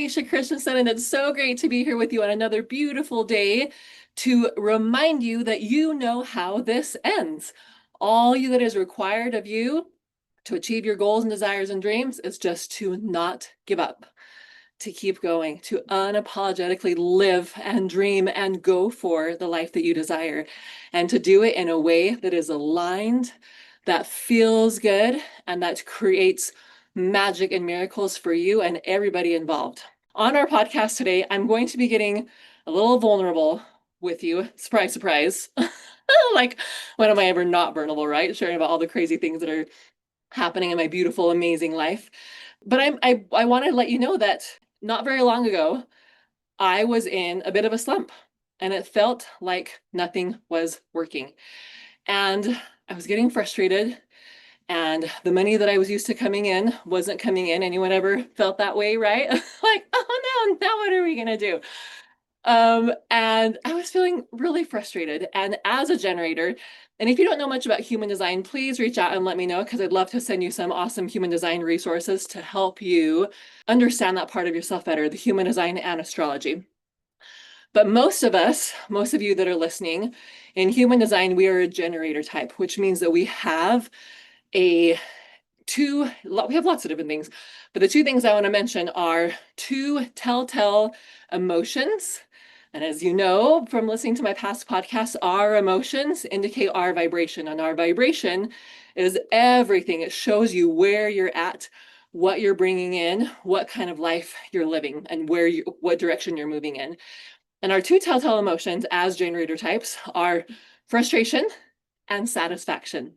Alicia Christensen, and it's so great to be here with you on another beautiful day to remind you that you know how this ends. All you that is required of you to achieve your goals and desires and dreams is just to not give up, to keep going, to unapologetically live and dream and go for the life that you desire, and to do it in a way that is aligned, that feels good, and that creates magic and miracles for you and everybody involved. On our podcast today, I'm going to be getting a little vulnerable with you. Surprise, surprise. Like, when am I ever not vulnerable, right? Sharing about all the crazy things that are happening in my beautiful, amazing life. But I want to let you know that not very long ago, I was in a bit of a slump and it felt like nothing was working. And I was getting frustrated, and the money that I was used to coming in wasn't coming in. Anyone ever felt that way, right? Like, oh no, now what are we gonna do? And I was feeling really frustrated. And as a generator, and if you don't know much about human design, please reach out and let me know, because I'd love to send you some awesome human design resources to help you understand that part of yourself better, the human design and astrology. But most of us, most of you that are listening, in human design, we are a generator type, which means that we have a we have lots of different things, but the two things I want to mention are two telltale emotions. And as you know from listening to my past podcasts, our emotions indicate our vibration, and our vibration is everything. It shows you where you're at, what you're bringing in, what kind of life you're living, and what direction you're moving in. And our two telltale emotions as generator types are frustration and satisfaction.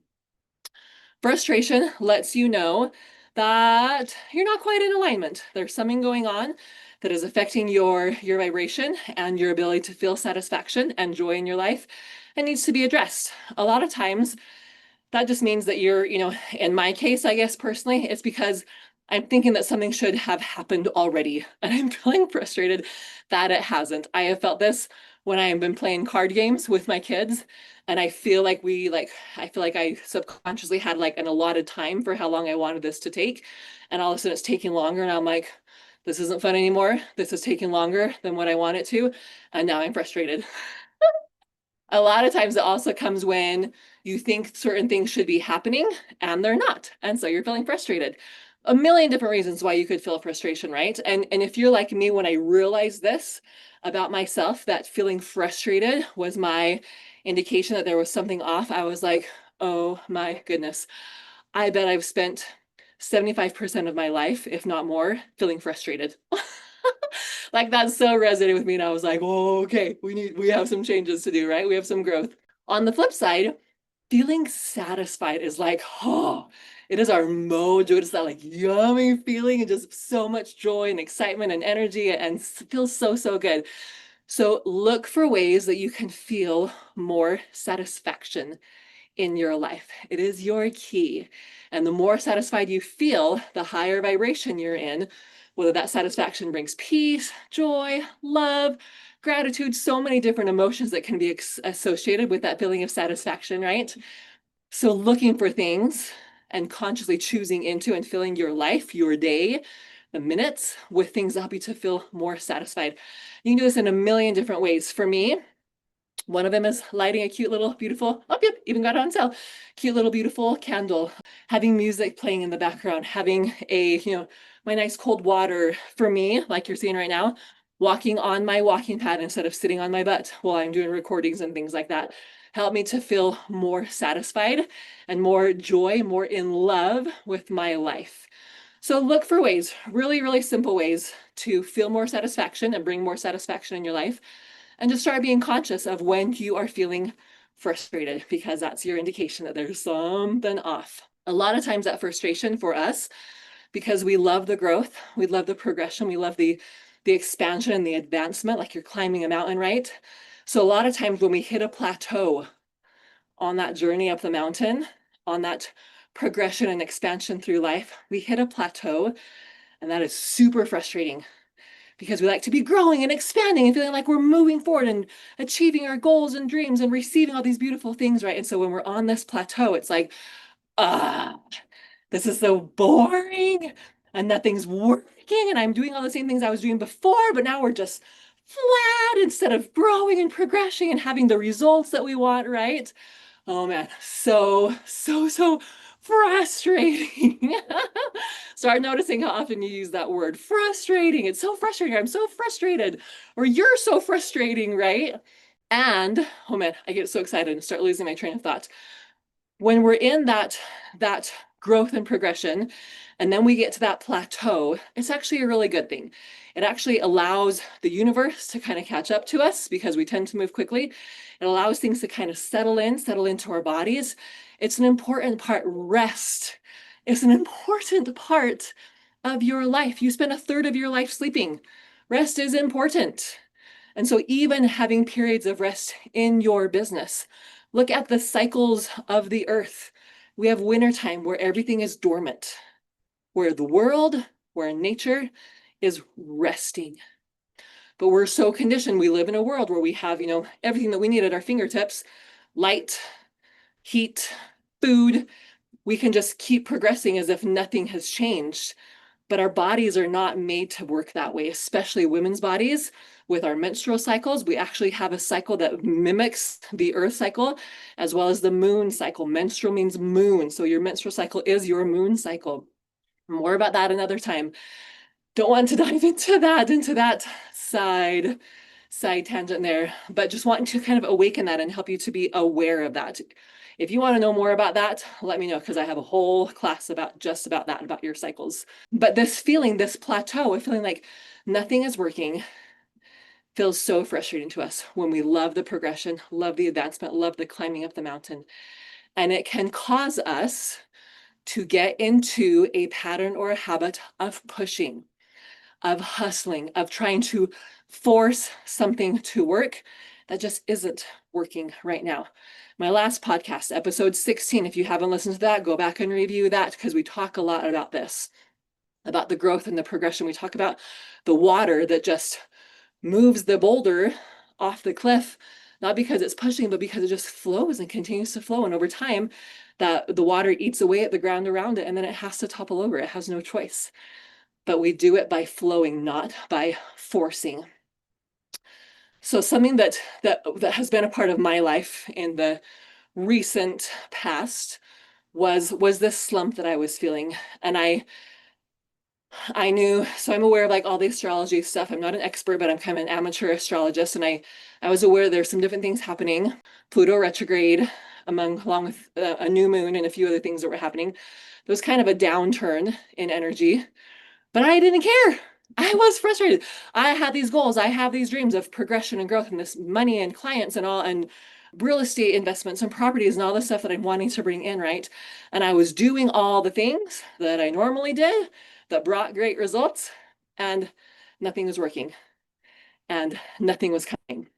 Frustration lets you know that you're not quite in alignment. There's something going on that is affecting your vibration and your ability to feel satisfaction and joy in your life, and needs to be addressed. A lot of times that just means that in my case, I guess personally, it's because I'm thinking that something should have happened already, and I'm feeling frustrated that it hasn't. I have felt this when I have been playing card games with my kids, and I feel like I subconsciously had like an allotted time for how long I wanted this to take, and all of a sudden it's taking longer, and I'm like, this isn't fun anymore. This is taking longer than what I want it to, and now I'm frustrated. A lot of times it also comes when you think certain things should be happening and they're not. And so you're feeling frustrated. A million different reasons why you could feel frustration, right? And if you're like me, when I realized this about myself, that feeling frustrated was my indication that there was something off, I was like, oh my goodness, I bet I've spent 75% of my life, if not more, feeling frustrated. Like, that so resonated with me, and I was like, oh, okay, we have some changes to do, right? We have some growth. On the flip side, feeling satisfied is like, oh, it is our mojo. It's that like yummy feeling, and just so much joy and excitement and energy, and feels so, so good. So look for ways that you can feel more satisfaction in your life. It is your key. And the more satisfied you feel, the higher vibration you're in, whether that satisfaction brings peace, joy, love, gratitude, so many different emotions that can be associated with that feeling of satisfaction, right? So looking for things and consciously choosing into and filling your life, your day, the minutes with things that help you to feel more satisfied. You can do this in a million different ways. For me, one of them is lighting a cute little beautiful, oh yep, even got it on sale, cute little beautiful candle, having music playing in the background, having my nice cold water. For me, like you're seeing right now, walking on my walking pad instead of sitting on my butt while I'm doing recordings and things like that help me to feel more satisfied and more joy, more in love with my life. So look for ways, really, really simple ways to feel more satisfaction and bring more satisfaction in your life. And just start being conscious of when you are feeling frustrated, because that's your indication that there's something off. A lot of times that frustration for us, because we love the growth, we love the progression, we love the expansion and the advancement, like you're climbing a mountain, right? So a lot of times when we hit a plateau on that journey up the mountain, on that progression and expansion through life, we hit a plateau, and that is super frustrating, because we like to be growing and expanding and feeling like we're moving forward and achieving our goals and dreams and receiving all these beautiful things, right? And so when we're on this plateau, it's like, ah, this is so boring and nothing's working shrinking and I'm doing all the same things I was doing before, but now we're just flat instead of growing and progressing and having the results that we want, right? Oh man, so frustrating. Start noticing how often you use that word, frustrating. It's so frustrating. I'm so frustrated. Or you're so frustrating, right? And oh man, I get so excited and start losing my train of thought. When we're in that growth and progression, and then we get to that plateau, it's actually a really good thing. It actually allows the universe to kind of catch up to us because we tend to move quickly. It allows things to kind of settle into our bodies. It's an important part. Rest is an important part of your life. You spend a third of your life sleeping. Rest is important. And so even having periods of rest in your business, look at the cycles of the earth. We have wintertime where everything is dormant, where the world, where nature is resting. But we're so conditioned. We live in a world where we have, everything that we need at our fingertips, light, heat, food. We can just keep progressing as if nothing has changed. But our bodies are not made to work that way, especially women's bodies. With our menstrual cycles, we actually have a cycle that mimics the earth cycle as well as the moon cycle. Menstrual means moon. So your menstrual cycle is your moon cycle. More about that another time. Don't want to dive into that side tangent there, but just wanting to kind of awaken that and help you to be aware of that. If you want to know more about that, let me know because I have a whole class about just about that, about your cycles. But this feeling, this plateau of feeling like nothing is working feels so frustrating to us when we love the progression, love the advancement, love the climbing up the mountain. And it can cause us to get into a pattern or a habit of pushing, of hustling, of trying to force something to work that just isn't working right now. My last podcast, episode 16, if you haven't listened to that, go back and review that because we talk a lot about this, about the growth and the progression. We talk about the water that just moves the boulder off the cliff, not because it's pushing, but because it just flows and continues to flow. And over time, that the water eats away at the ground around it, and then it has to topple over. It has no choice. But we do it by flowing, not by forcing. So something that has been a part of my life in the recent past was this slump that I was feeling. And I knew, so I'm aware of like all the astrology stuff. I'm not an expert, but I'm kind of an amateur astrologist. And I was aware there's some different things happening. Pluto retrograde, along with a new moon and a few other things that were happening. There was kind of a downturn in energy, but I didn't care. I was frustrated. I had these goals. I have these dreams of progression and growth and this money and clients and all, and real estate investments and properties and all the stuff that I'm wanting to bring in, right? And I was doing all the things that I normally did that brought great results, and nothing was working and nothing was coming.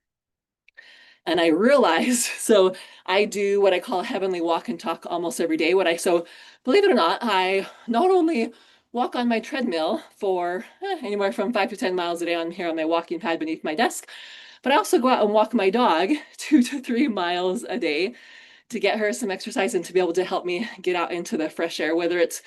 And I realized, so I do what I call a heavenly walk and talk almost every day. So believe it or not, I not only walk on my treadmill for anywhere from 5 to 10 miles a day on here on my walking pad beneath my desk, but I also go out and walk my dog 2 to 3 miles a day to get her some exercise and to be able to help me get out into the fresh air, whether it's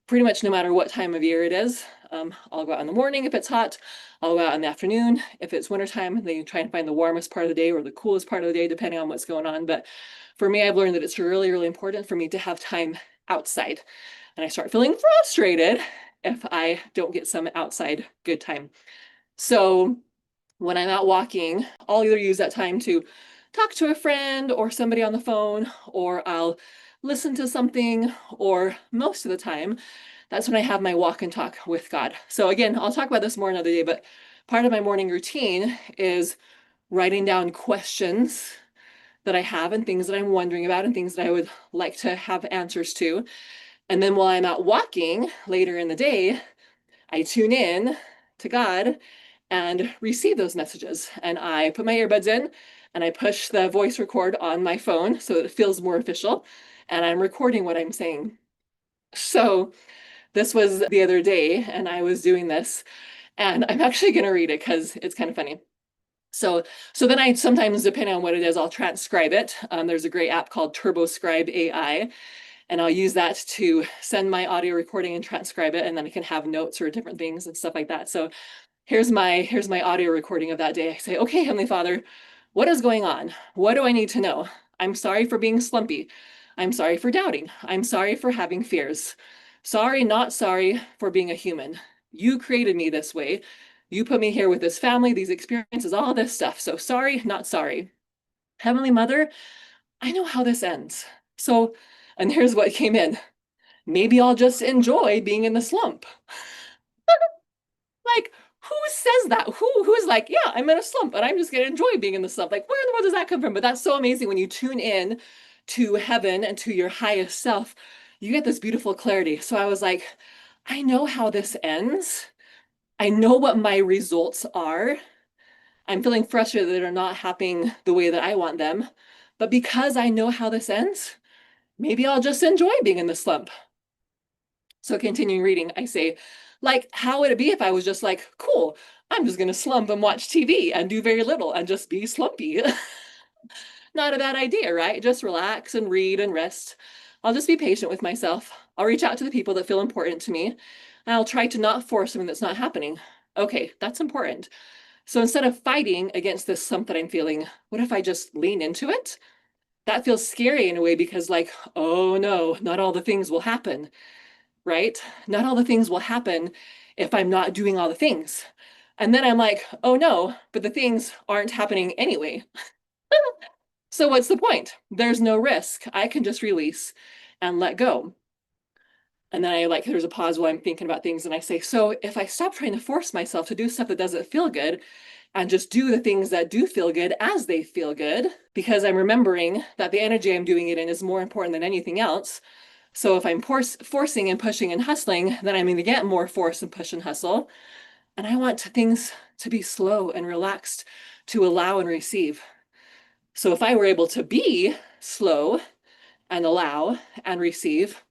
pretty much no matter what time of year it is. I'll go out in the morning if it's hot. I'll go out in the afternoon. If it's wintertime, then you try and find the warmest part of the day or the coolest part of the day, depending on what's going on. But for me, I've learned that it's really, really important for me to have time outside. And I start feeling frustrated if I don't get some outside good time. So when I'm out walking, I'll either use that time to talk to a friend or somebody on the phone, or I'll listen to something, or most of the time, that's when I have my walk and talk with God. So again, I'll talk about this more another day, but part of my morning routine is writing down questions that I have and things that I'm wondering about and things that I would like to have answers to. And then while I'm out walking later in the day, I tune in to God and receive those messages. And I put my earbuds in and I push the voice record on my phone so it feels more official. And I'm recording what I'm saying. So this was the other day, and I was doing this, and I'm actually going to read it because it's kind of funny. So then I sometimes, depending on what it is, I'll transcribe it. There's a great app called TurboScribe AI, And I'll use that to send my audio recording and transcribe it, and then I can have notes or different things and stuff like that. So here's my audio recording of that day. I say, okay, Heavenly Father, what is going on? What do I need to know? I'm sorry for being slumpy. I'm sorry for doubting. I'm sorry for having fears. Sorry, not sorry for being a human. You created me this way. You put me here with this family, these experiences, all this stuff. So sorry, not sorry. Heavenly Mother, I know how this ends. So, and here's what came in. Maybe I'll just enjoy being in the slump. Like, who says that? Who's like, yeah, I'm in a slump and I'm just gonna enjoy being in the slump. Like, where in the world does that come from? But that's so amazing when you tune in to heaven and to your highest self, you get this beautiful clarity. So I was like, I know how this ends. I know what my results are. I'm feeling frustrated that they're not happening the way that I want them. But because I know how this ends, maybe I'll just enjoy being in the slump. So continuing reading, I say, like, how would it be if I was just like, cool, I'm just gonna slump and watch TV and do very little and just be slumpy? Not a bad idea, right? Just relax and read and rest. I'll just be patient with myself. I'll reach out to the people that feel important to me. And I'll try to not force something that's not happening. Okay, that's important. So instead of fighting against this slump that I'm feeling, what if I just lean into it? That feels scary in a way because, like, oh no, not all the things will happen, right? Not all the things will happen if I'm not doing all the things. And then I'm like, oh no, but the things aren't happening anyway. So what's the point? There's no risk. I can just release and let go. And then there's a pause while I'm thinking about things and I say, so if I stop trying to force myself to do stuff that doesn't feel good and just do the things that do feel good as they feel good, because I'm remembering that the energy I'm doing it in is more important than anything else. So if I'm forcing and pushing and hustling, then I'm going to get more force and push and hustle. And I want things to be slow and relaxed, to allow and receive. So if I were able to be slow and allow and receive,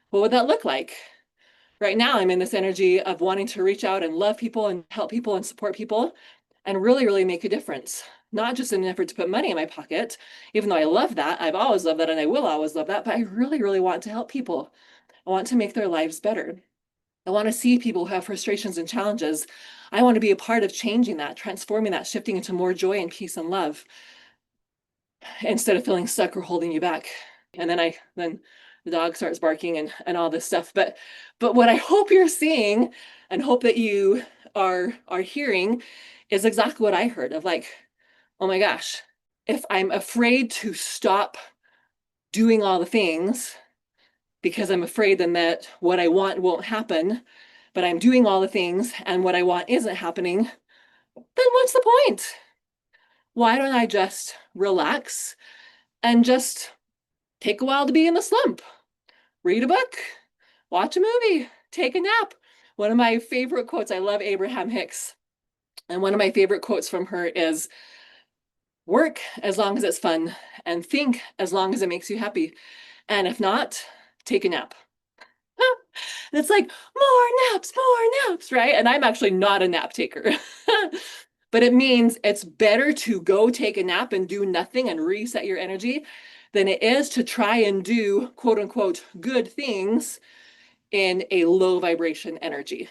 what would that look like? Right now, I'm in this energy of wanting to reach out and love people and help people and support people and really, really make a difference. Not just in an effort to put money in my pocket, even though I love that. I've always loved that and I will always love that. But I really, really want to help people. I want to make their lives better. I want to see people who have frustrations and challenges. I want to be a part of changing that, transforming that, shifting into more joy and peace and love instead of feeling stuck or holding you back. And then the dog starts barking and all this stuff. But what I hope you're seeing and hope that you are hearing is exactly what I heard of, like, oh my gosh, if I'm afraid to stop doing all the things because I'm afraid then that what I want won't happen, but I'm doing all the things and what I want isn't happening, then what's the point? Why don't I just relax and just take a while to be in the slump? Read a book, watch a movie, take a nap. One of my favorite quotes, I love Abraham Hicks. And one of my favorite quotes from her is, work as long as it's fun and think as long as it makes you happy. And if not, take a nap. And it's like, more naps, right? And I'm actually not a nap taker. But it means it's better to go take a nap and do nothing and reset your energy than it is to try and do quote unquote good things in a low vibration energy.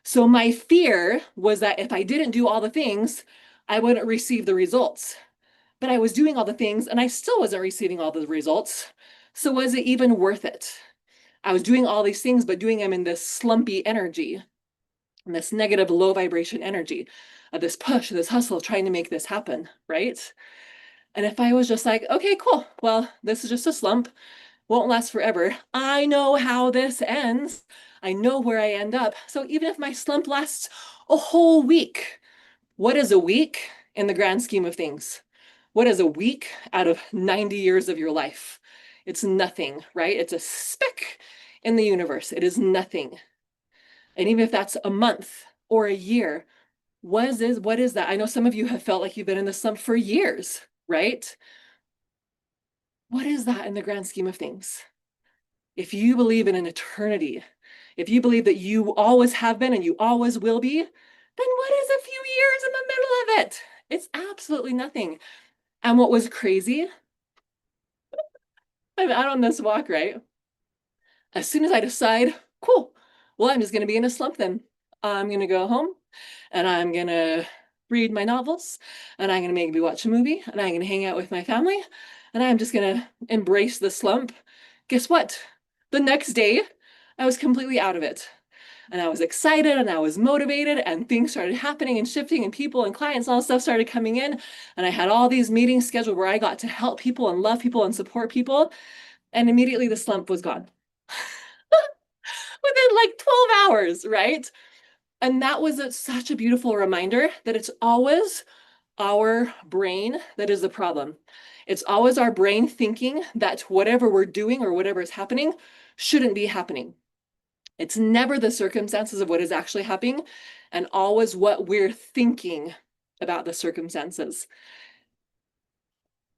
So my fear was that if I didn't do all the things, I wouldn't receive the results. But I was doing all the things and I still wasn't receiving all the results. So was it even worth it? I was doing all these things, but doing them in this slumpy energy, in this negative low vibration energy of this push, this hustle, trying to make this happen, right? And if I was just like, okay, cool, well, this is just a slump, won't last forever. I know how this ends. I know where I end up. So even if my slump lasts a whole week, what is a week in the grand scheme of things? What is a week out of 90 years of your life? It's nothing, right? It's a speck in the universe. It is nothing. And even if that's a month or a year, what is that? I know some of you have felt like you've been in the slump for years, right? What is that in the grand scheme of things? If you believe in an eternity, if you believe that you always have been and you always will be, then what is a few years in the middle of it? It's absolutely nothing. And what was crazy I'm out on this walk, right? As soon as I decide, cool, well, I'm just going to be in a slump then. I'm going to go home and I'm going to read my novels and I'm going to maybe watch a movie and I'm going to hang out with my family and I'm just going to embrace the slump. Guess what? The next day, I was completely out of it. And I was excited and I was motivated and things started happening and shifting and people and clients and all this stuff started coming in. And I had all these meetings scheduled where I got to help people and love people and support people. And immediately the slump was gone within like 12 hours, right? And that was such a beautiful reminder that it's always our brain that is the problem. It's always our brain thinking that whatever we're doing or whatever is happening shouldn't be happening. It's never the circumstances of what is actually happening and always what we're thinking about the circumstances.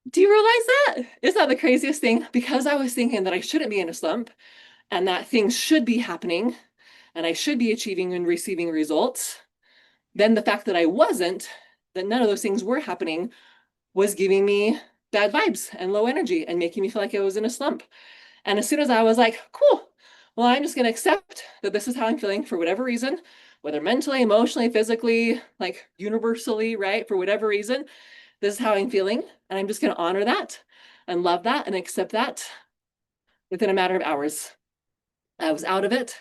Do you realize that? Isn't that the craziest thing? Because I was thinking that I shouldn't be in a slump and that things should be happening and I should be achieving and receiving results, then the fact that I wasn't, that none of those things were happening, was giving me bad vibes and low energy and making me feel like I was in a slump. And as soon as I was like, cool, well, I'm just going to accept that this is how I'm feeling for whatever reason, whether mentally, emotionally, physically, like universally, right? For whatever reason, this is how I'm feeling. And I'm just going to honor that and love that and accept that. Within a matter of hours, I was out of it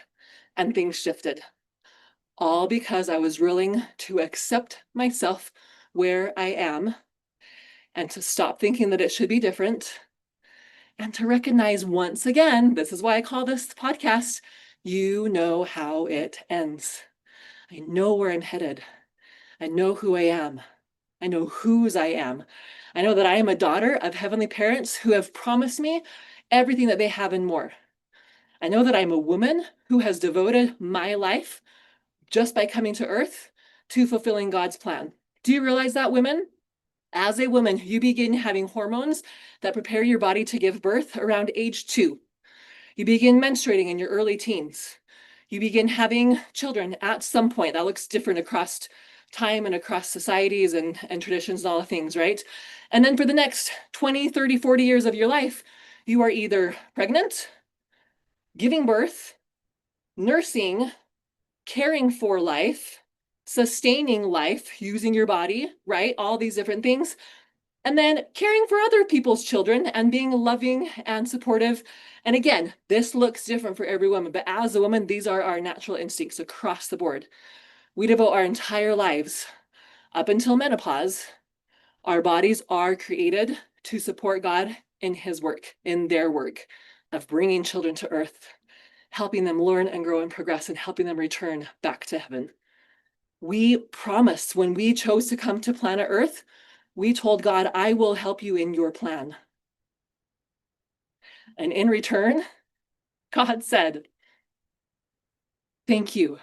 and things shifted. All because I was willing to accept myself where I am and to stop thinking that it should be different and to recognize once again, this is why I call this podcast, you know how it ends. I know where I'm headed. I know who I am. I know whose I am. I know that I am a daughter of heavenly parents who have promised me everything that they have and more. I know that I'm a woman who has devoted my life just by coming to earth to fulfilling God's plan. Do you realize that, women? As a woman, you begin having hormones that prepare your body to give birth around age 2. You begin menstruating in your early teens. You begin having children at some point. That looks different across time and across societies and traditions and all the things, right? And then for the next 20, 30, 40 years of your life, you are either pregnant, giving birth, nursing, caring for life, sustaining life, using your body, right? All these different things. And then caring for other people's children and being loving and supportive. And again, this looks different for every woman, but as a woman, these are our natural instincts across the board. We devote our entire lives up until menopause. Our bodies are created to support God in His work, in their work of bringing children to earth, helping them learn and grow and progress, and helping them return back to heaven. We promised when we chose to come to planet Earth, we told God, I will help you in your plan. And in return, God said, thank you.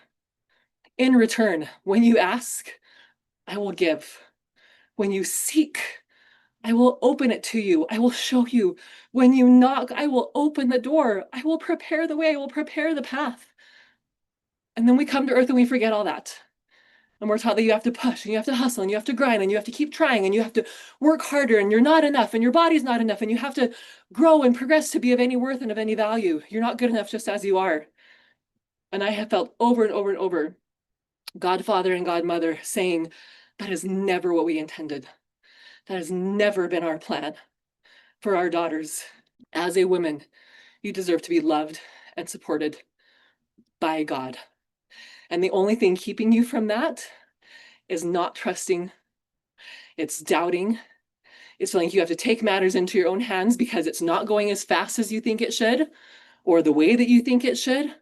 In return, when you ask, I will give. When you seek, I will open it to you. I will show you. When you knock, I will open the door. I will prepare the way. I will prepare the path. And then we come to earth and we forget all that. And we're taught that you have to push and you have to hustle and you have to grind and you have to keep trying and you have to work harder and you're not enough and your body's not enough and you have to grow and progress to be of any worth and of any value. You're not good enough just as you are. And I have felt over and over and over Godfather and Godmother saying, that is never what we intended. That has never been our plan for our daughters. As a woman, you deserve to be loved and supported by God. And the only thing keeping you from that is not trusting, it's doubting, it's feeling like you have to take matters into your own hands because it's not going as fast as you think it should or the way that you think it should.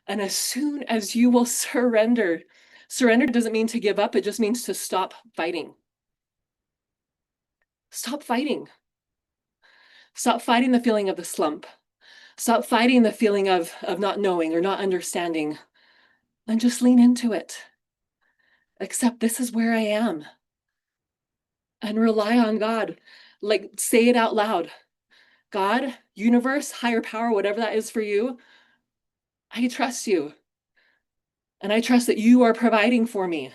And as soon as you will surrender, surrender doesn't mean to give up, it just means to stop fighting. Stop fighting. Stop fighting the feeling of the slump. Stop fighting the feeling of not knowing or not understanding. And just lean into it. Accept this is where I am. And rely on God. Like, say it out loud. God, universe, higher power, whatever that is for you, I trust you. And I trust that you are providing for me.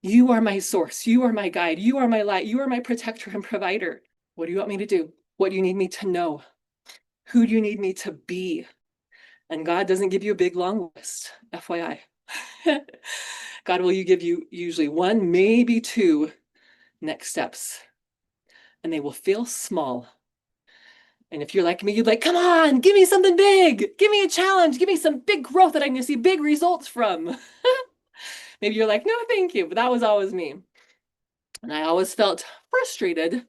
You are my source. You are my guide. You are my light. You are my protector and provider. What do you want me to do? What do you need me to know? Who do you need me to be? And God doesn't give you a big long list, FYI. God will give you usually one, maybe two next steps, and they will feel small. And if you're like me, you'd like, come on, give me something big. Give me a challenge. Give me some big growth that I can see big results from. Maybe you're like, no, thank you. But that was always me. And I always felt frustrated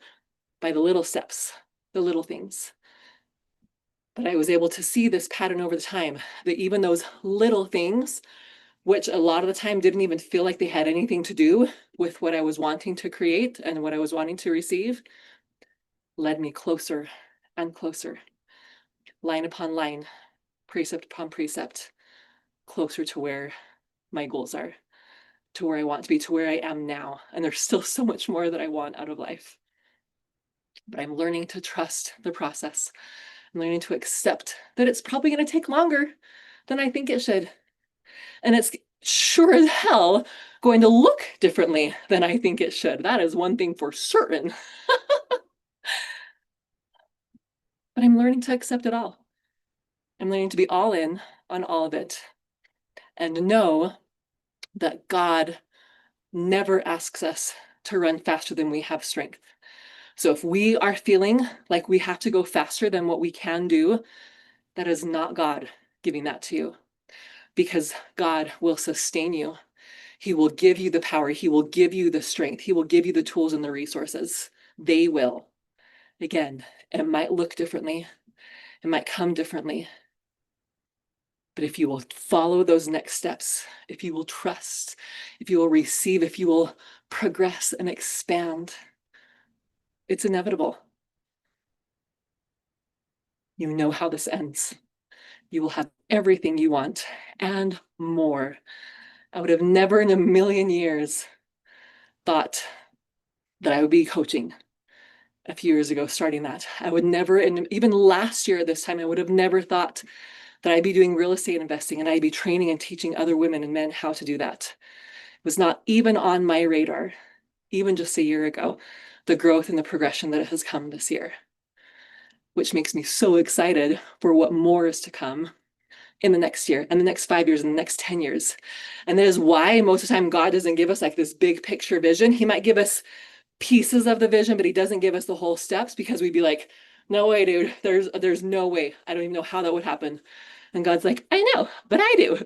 by the little steps, the little things. But I was able to see this pattern over the time that even those little things, which a lot of the time didn't even feel like they had anything to do with what I was wanting to create and what I was wanting to receive, led me closer and closer, line upon line, precept upon precept, closer to where my goals are, to where I want to be, to where I am now. And there's still so much more that I want out of life. But I'm learning to trust the process. I'm learning to accept that it's probably going to take longer than I think it should. And it's sure as hell going to look differently than I think it should. That is one thing for certain. But I'm learning to accept it all. I'm learning to be all in on all of it and know that God never asks us to run faster than we have strength. So if we are feeling like we have to go faster than what we can do, that is not God giving that to you, because God will sustain you. He will give you the power. He will give you the strength. He will give you the tools and the resources. They will. Again, it might look differently. It might come differently. But if you will follow those next steps, if you will trust, if you will receive, if you will progress and expand, it's inevitable. You know how this ends. You will have everything you want and more. I would have never in a million years thought that I would be coaching a few years ago, starting that. I would never, and even last year at this time, I would have never thought that I'd be doing real estate investing and I'd be training and teaching other women and men how to do that. It was not even on my radar, even just a year ago, the growth and the progression that has come this year, which makes me so excited for what more is to come in the next year and the next 5 years and the next 10 years. And that is why most of the time God doesn't give us like this big picture vision. He might give us pieces of the vision, but he doesn't give us the whole steps, because we'd be like, no way, dude, there's no way. I don't even know how that would happen. And God's like, I know, but I do.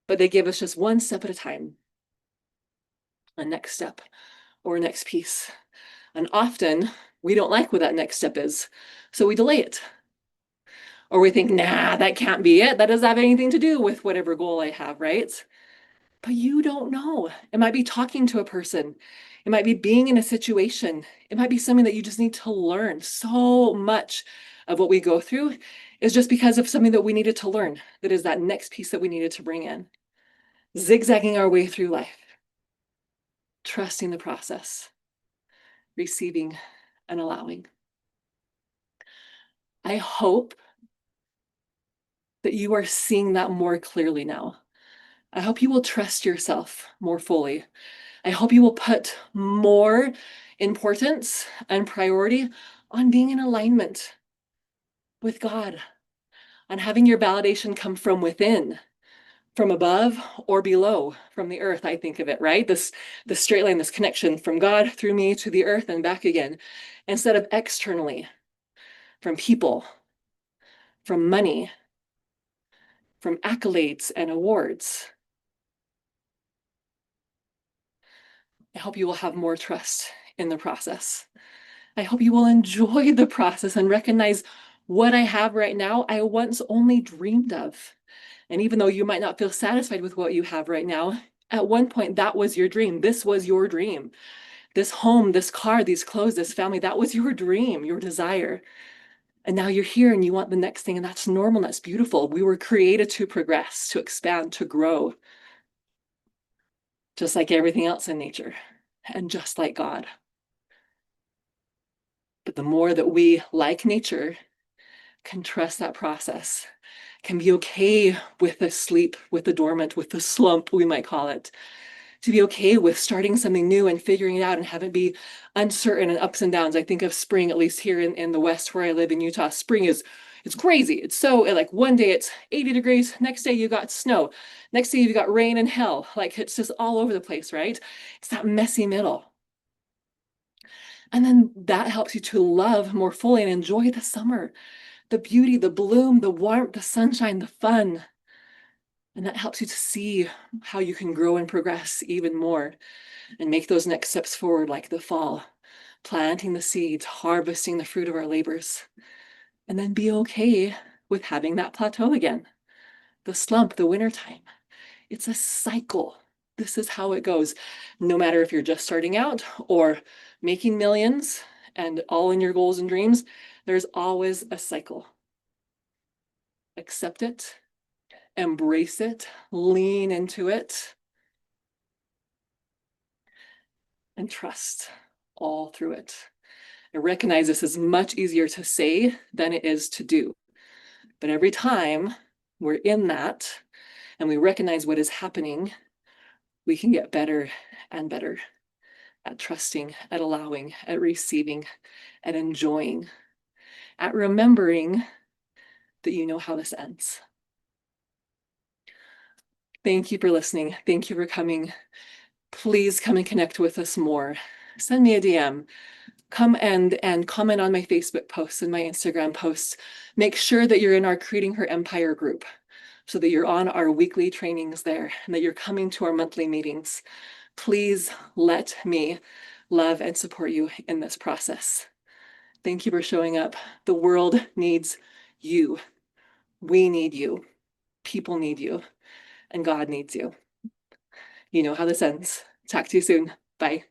But they give us just one step at a time, a next step or a next piece. And often we don't like what that next step is, so we delay it. Or we think, nah, that can't be it. That doesn't have anything to do with whatever goal I have, right? But you don't know. It might be talking to a person. It might be being in a situation. It might be something that you just need to learn. So much of what we go through is just because of something that we needed to learn. That is that next piece that we needed to bring in. Zigzagging our way through life. Trusting the process. Receiving and allowing. I hope that you are seeing that more clearly now. I hope you will trust yourself more fully. I hope you will put more importance and priority on being in alignment with God, on having your validation come from within, from above or below, from the earth. I think of it, right? This straight line, this connection from God through me to the earth and back again, instead of externally, from people, from money, from accolades and awards. I hope you will have more trust in the process. I hope you will enjoy the process and recognize what I have right now, I once only dreamed of. And even though you might not feel satisfied with what you have right now, at one point that was your dream. This was your dream. This home, this car, these clothes, this family, that was your dream, your desire. And now you're here and you want the next thing, and that's normal, that's beautiful. We were created to progress, to expand, to grow, just like everything else in nature, and just like God. But the more that we, like nature, can trust that process, can be okay with the sleep, with the dormant, with the slump, we might call it, to be okay with starting something new and figuring it out and have it be uncertain and ups and downs. I think of spring, at least here in the West where I live in Utah, spring is it's crazy. It's so like one day it's 80 degrees, next day you got snow, next day you've got rain and hell. Like it's just all over the place, right? It's that messy middle. And then that helps you to love more fully and enjoy the summer, the beauty, the bloom, the warmth, the sunshine, the fun. And that helps you to see how you can grow and progress even more and make those next steps forward, like the fall, planting the seeds, harvesting the fruit of our labors, and then be okay with having that plateau again. The slump, the wintertime. It's a cycle. This is how it goes. No matter if you're just starting out or making millions and all in your goals and dreams, there's always a cycle. Accept it, embrace it, lean into it, and trust all through it. I recognize this is much easier to say than it is to do. But every time we're in that and we recognize what is happening, we can get better and better at trusting, at allowing, at receiving, at enjoying, at remembering that you know how this ends. Thank you for listening. Thank you for coming. Please come and connect with us more. Send me a DM. Come and comment on my Facebook posts and my Instagram posts. Make sure that you're in our Creating Her Empire group so that you're on our weekly trainings there and that you're coming to our monthly meetings. Please let me love and support you in this process. Thank you for showing up. The world needs you. We need you. People need you. And God needs you. You know how this ends. Talk to you soon. Bye.